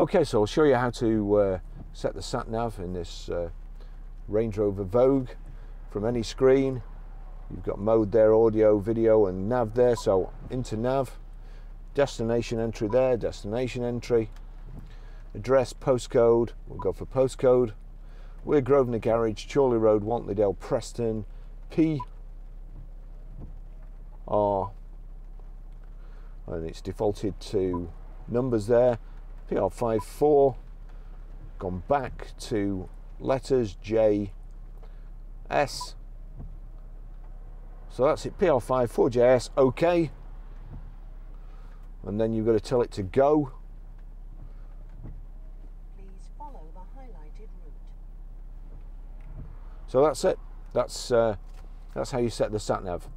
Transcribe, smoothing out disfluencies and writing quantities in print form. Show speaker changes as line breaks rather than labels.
Okay, so I'll show you how to set the sat nav in this Range Rover Vogue from any screen. You've got mode there, audio, video, and nav there. So into nav, destination entry there, destination entry, address, postcode. We'll go for postcode. We're Grosvenor Garage, Chorley Road, Wantleydale, Preston, PR, and it's defaulted to numbers there, PR54, gone back to letters J, S, so that's it, PR54JS, OK, and then you've got to tell it to go.
Please follow the highlighted route.
So that's it, that's how you set the sat nav.